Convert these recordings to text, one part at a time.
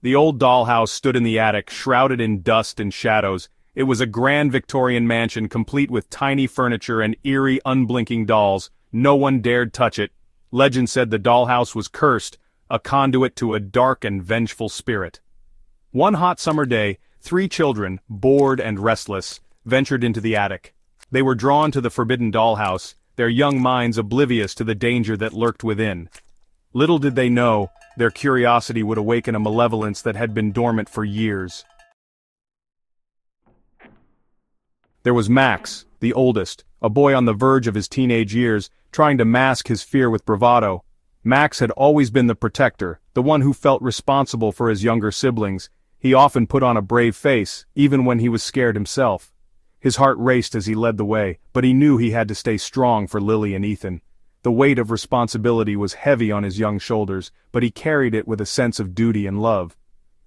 The old dollhouse stood in the attic, shrouded in dust and shadows. It was a grand Victorian mansion complete with tiny furniture and eerie, unblinking dolls. No one dared touch it. Legend said the dollhouse was cursed, a conduit to a dark and vengeful spirit. One hot summer day, 3 children, bored and restless, ventured into the attic. They were drawn to the forbidden dollhouse, their young minds oblivious to the danger that lurked within. Little did they know, their curiosity would awaken a malevolence that had been dormant for years. There was Max, the oldest, a boy on the verge of his teenage years, trying to mask his fear with bravado. Max had always been the protector, the one who felt responsible for his younger siblings. He often put on a brave face, even when he was scared himself. His heart raced as he led the way, but he knew he had to stay strong for Lily and Ethan. The weight of responsibility was heavy on his young shoulders, but he carried it with a sense of duty and love.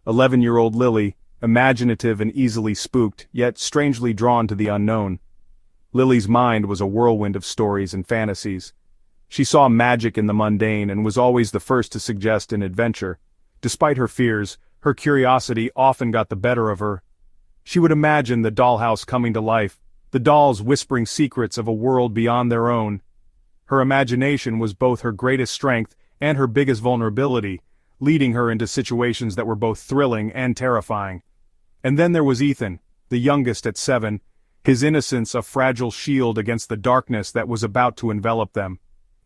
11-year-old Lily, imaginative and easily spooked, yet strangely drawn to the unknown. Lily's mind was a whirlwind of stories and fantasies. She saw magic in the mundane and was always the first to suggest an adventure. Despite her fears, her curiosity often got the better of her. She would imagine the dollhouse coming to life, the dolls whispering secrets of a world beyond their own. Her imagination was both her greatest strength and her biggest vulnerability, leading her into situations that were both thrilling and terrifying. And then there was Ethan, the youngest at 7, his innocence a fragile shield against the darkness that was about to envelop them.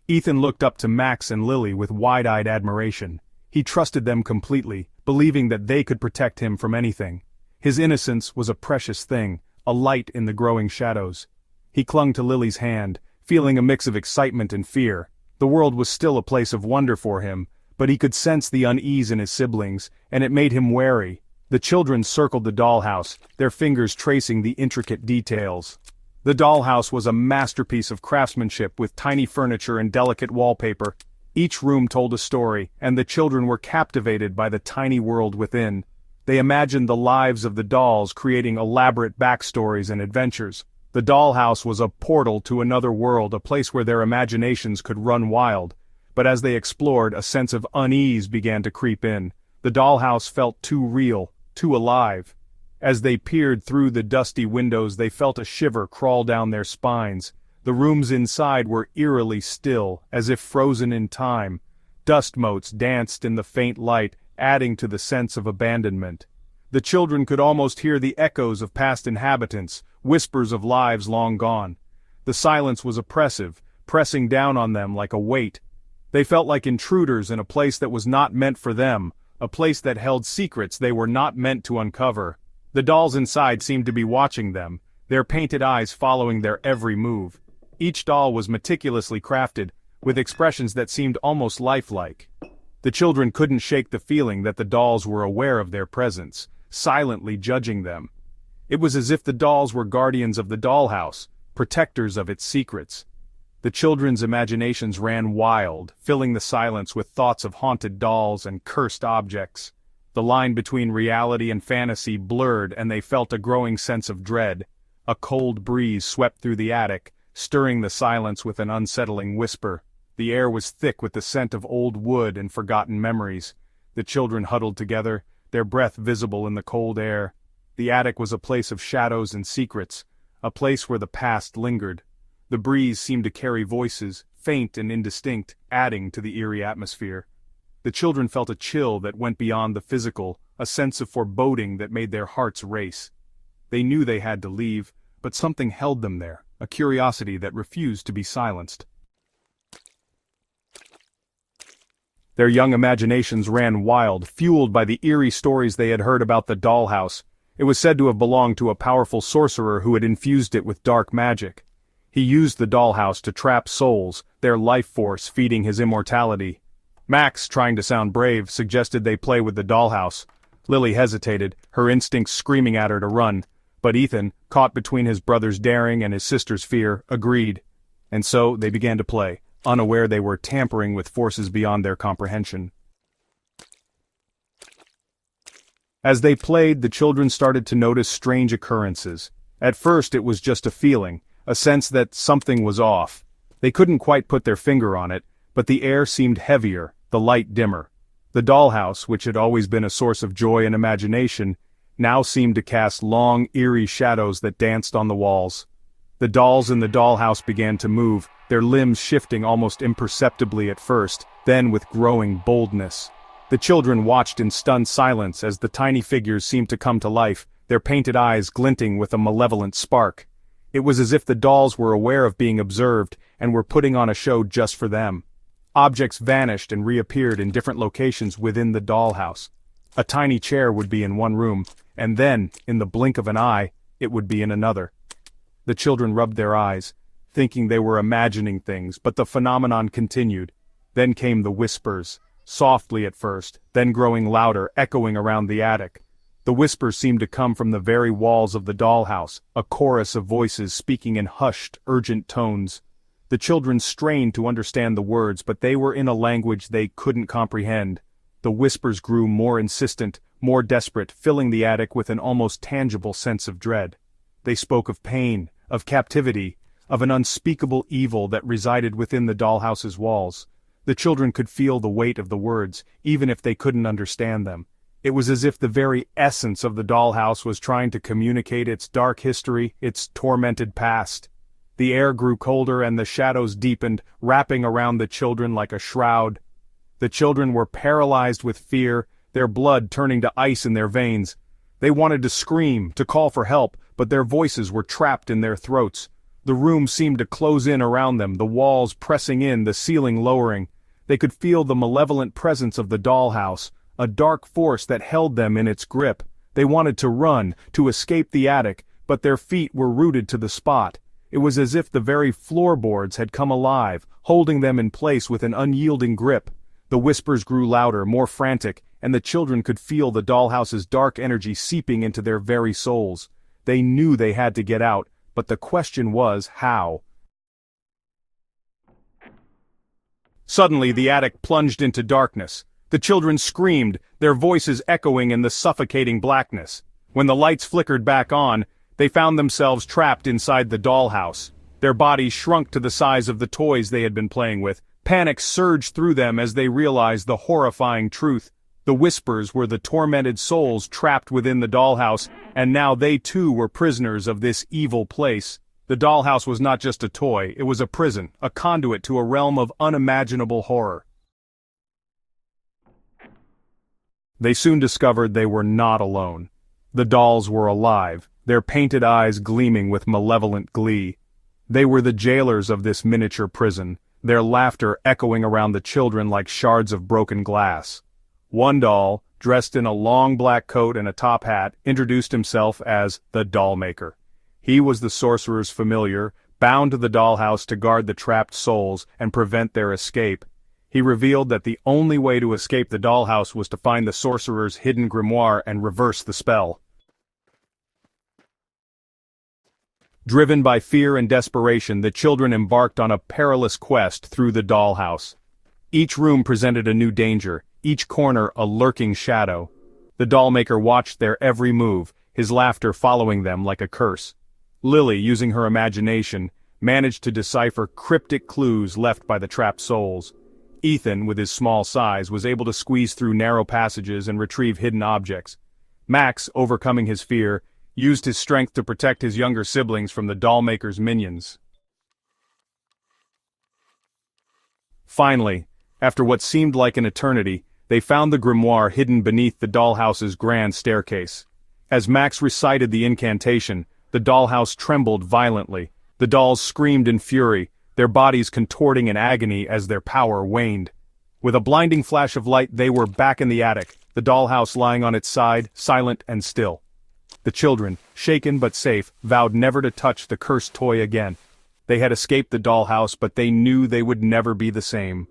Ethan looked up to Max and Lily with wide-eyed admiration. He trusted them completely, believing that they could protect him from anything. His innocence was a precious thing, a light in the growing shadows. He clung to Lily's hand, feeling a mix of excitement and fear. The world was still a place of wonder for him, but he could sense the unease in his siblings, and it made him wary. The children circled the dollhouse, their fingers tracing the intricate details. The dollhouse was a masterpiece of craftsmanship with tiny furniture and delicate wallpaper. Each room told a story, and the children were captivated by the tiny world within. They imagined the lives of the dolls, creating elaborate backstories and adventures. The dollhouse was a portal to another world, a place where their imaginations could run wild. But as they explored, a sense of unease began to creep in. The dollhouse felt too real, too alive. As they peered through the dusty windows, they felt a shiver crawl down their spines. The rooms inside were eerily still, as if frozen in time. Dust motes danced in the faint light, adding to the sense of abandonment. The children could almost hear the echoes of past inhabitants, whispers of lives long gone. The silence was oppressive, pressing down on them like a weight. They felt like intruders in a place that was not meant for them, a place that held secrets they were not meant to uncover. The dolls inside seemed to be watching them, their painted eyes following their every move. Each doll was meticulously crafted, with expressions that seemed almost lifelike. The children couldn't shake the feeling that the dolls were aware of their presence, silently judging them. It was as if the dolls were guardians of the dollhouse, protectors of its secrets. The children's imaginations ran wild, filling the silence with thoughts of haunted dolls and cursed objects. The line between reality and fantasy blurred, and they felt a growing sense of dread. A cold breeze swept through the attic, stirring the silence with an unsettling whisper. The air was thick with the scent of old wood and forgotten memories. The children huddled together, their breath visible in the cold air. The attic was a place of shadows and secrets, a place where the past lingered. The breeze seemed to carry voices, faint and indistinct, adding to the eerie atmosphere. The children felt a chill that went beyond the physical, a sense of foreboding that made their hearts race. They knew they had to leave, but something held them there, a curiosity that refused to be silenced. Their young imaginations ran wild, fueled by the eerie stories they had heard about the dollhouse. It was said to have belonged to a powerful sorcerer who had infused it with dark magic. He used the dollhouse to trap souls, their life force feeding his immortality. Max, trying to sound brave, suggested they play with the dollhouse. Lily hesitated, her instincts screaming at her to run. But Ethan, caught between his brother's daring and his sister's fear, agreed. And so they began to play, unaware they were tampering with forces beyond their comprehension. As they played, the children started to notice strange occurrences. At first it was just a feeling, a sense that something was off. They couldn't quite put their finger on it, but the air seemed heavier, the light dimmer. The dollhouse, which had always been a source of joy and imagination, now seemed to cast long, eerie shadows that danced on the walls. The dolls in the dollhouse began to move, their limbs shifting almost imperceptibly at first, then with growing boldness. The children watched in stunned silence as the tiny figures seemed to come to life, their painted eyes glinting with a malevolent spark. It was as if the dolls were aware of being observed and were putting on a show just for them. Objects vanished and reappeared in different locations within the dollhouse. A tiny chair would be in one room, and then, in the blink of an eye, it would be in another. The children rubbed their eyes, thinking they were imagining things, but the phenomenon continued. Then came the whispers, softly at first, then growing louder, echoing around the attic. The whispers seemed to come from the very walls of the dollhouse, a chorus of voices speaking in hushed, urgent tones. The children strained to understand the words, but they were in a language they couldn't comprehend. The whispers grew more insistent, more desperate, filling the attic with an almost tangible sense of dread. They spoke of pain, of captivity, of an unspeakable evil that resided within the dollhouse's walls. The children could feel the weight of the words, even if they couldn't understand them. It was as if the very essence of the dollhouse was trying to communicate its dark history, its tormented past. The air grew colder and the shadows deepened, wrapping around the children like a shroud. The children were paralyzed with fear, their blood turning to ice in their veins. They wanted to scream, to call for help, but their voices were trapped in their throats. The room seemed to close in around them, the walls pressing in, the ceiling lowering. They could feel the malevolent presence of the dollhouse, a dark force that held them in its grip. They wanted to run, to escape the attic, but their feet were rooted to the spot. It was as if the very floorboards had come alive, holding them in place with an unyielding grip. The whispers grew louder, more frantic, and the children could feel the dollhouse's dark energy seeping into their very souls. They knew they had to get out, but the question was, how? Suddenly the attic plunged into darkness. The children screamed, their voices echoing in the suffocating blackness. When the lights flickered back on, they found themselves trapped inside the dollhouse. Their bodies shrunk to the size of the toys they had been playing with. Panic surged through them as they realized the horrifying truth. The whispers were the tormented souls trapped within the dollhouse, and now they too were prisoners of this evil place. The dollhouse was not just a toy, it was a prison, a conduit to a realm of unimaginable horror. They soon discovered they were not alone. The dolls were alive, their painted eyes gleaming with malevolent glee. They were the jailers of this miniature prison, their laughter echoing around the children like shards of broken glass. One doll, dressed in a long black coat and a top hat, introduced himself as the Dollmaker. He was the sorcerer's familiar, bound to the dollhouse to guard the trapped souls and prevent their escape. He revealed that the only way to escape the dollhouse was to find the sorcerer's hidden grimoire and reverse the spell. Driven by fear and desperation, the children embarked on a perilous quest through the dollhouse. Each room presented a new danger, each corner a lurking shadow. The Dollmaker watched their every move, his laughter following them like a curse. Lily, using her imagination, managed to decipher cryptic clues left by the trapped souls. Ethan, with his small size, was able to squeeze through narrow passages and retrieve hidden objects. Max, overcoming his fear, used his strength to protect his younger siblings from the Dollmaker's minions. Finally, after what seemed like an eternity, they found the grimoire hidden beneath the dollhouse's grand staircase. As Max recited the incantation, the dollhouse trembled violently. The dolls screamed in fury, their bodies contorting in agony as their power waned. With a blinding flash of light, they were back in the attic, the dollhouse lying on its side, silent and still. The children, shaken but safe, vowed never to touch the cursed toy again. They had escaped the dollhouse, but they knew they would never be the same.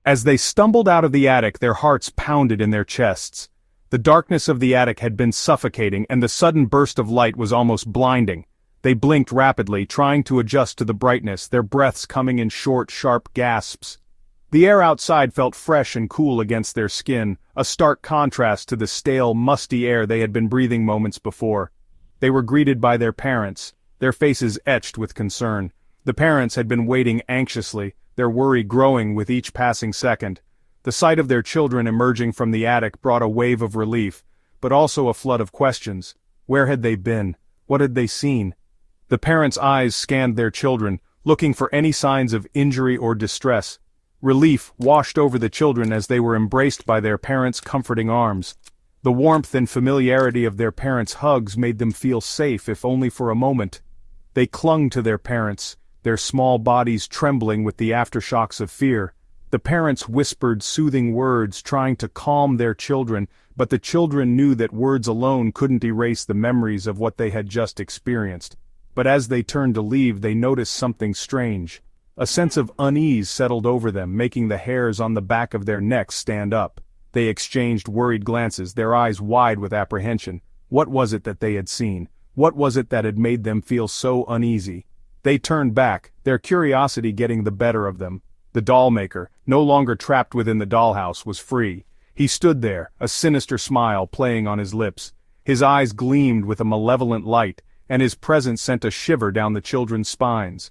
As they stumbled out of the attic, their hearts pounded in their chests. The darkness of the attic had been suffocating, and the sudden burst of light was almost blinding. They blinked rapidly, trying to adjust to the brightness, their breaths coming in short, sharp gasps. The air outside felt fresh and cool against their skin, a stark contrast to the stale, musty air they had been breathing moments before. They were greeted by their parents, their faces etched with concern. The parents had been waiting anxiously, their worry growing with each passing second. The sight of their children emerging from the attic brought a wave of relief, but also a flood of questions. Where had they been? What had they seen? The parents' eyes scanned their children, looking for any signs of injury or distress. Relief washed over the children as they were embraced by their parents' comforting arms. The warmth and familiarity of their parents' hugs made them feel safe, if only for a moment. They clung to their parents, their small bodies trembling with the aftershocks of fear. The parents whispered soothing words, trying to calm their children, but the children knew that words alone couldn't erase the memories of what they had just experienced. But as they turned to leave, they noticed something strange. A sense of unease settled over them, making the hairs on the back of their necks stand up. They exchanged worried glances, their eyes wide with apprehension. What was it that they had seen? What was it that had made them feel so uneasy? They turned back, their curiosity getting the better of them. The doll maker, no longer trapped within the dollhouse, was free. He stood there, a sinister smile playing on his lips. His eyes gleamed with a malevolent light, and his presence sent a shiver down the children's spines.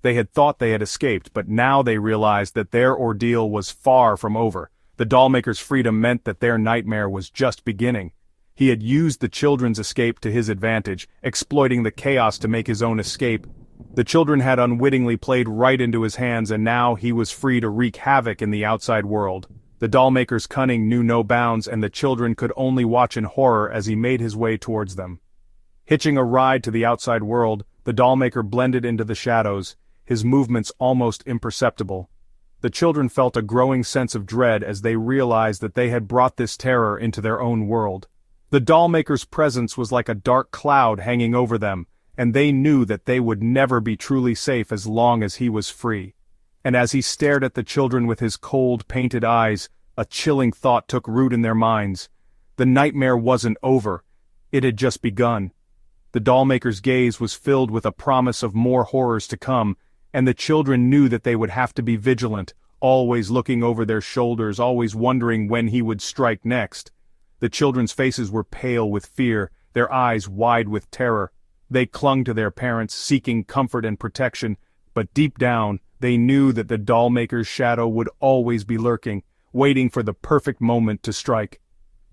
They had thought they had escaped, but now they realized that their ordeal was far from over. The dollmaker's freedom meant that their nightmare was just beginning. He had used the children's escape to his advantage, exploiting the chaos to make his own escape. The children had unwittingly played right into his hands, and now he was free to wreak havoc in the outside world. The dollmaker's cunning knew no bounds, and the children could only watch in horror as he made his way towards them. Hitching a ride to the outside world, the dollmaker blended into the shadows, his movements almost imperceptible. The children felt a growing sense of dread as they realized that they had brought this terror into their own world. The dollmaker's presence was like a dark cloud hanging over them, and they knew that they would never be truly safe as long as he was free. And as he stared at the children with his cold, painted eyes, a chilling thought took root in their minds. The nightmare wasn't over. It had just begun. The dollmaker's gaze was filled with a promise of more horrors to come, and the children knew that they would have to be vigilant, always looking over their shoulders, always wondering when he would strike next. The children's faces were pale with fear, their eyes wide with terror. They clung to their parents, seeking comfort and protection, but deep down, they knew that the dollmaker's shadow would always be lurking, waiting for the perfect moment to strike.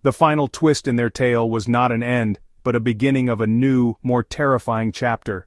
The final twist in their tale was not an end, but a beginning of a new, more terrifying chapter.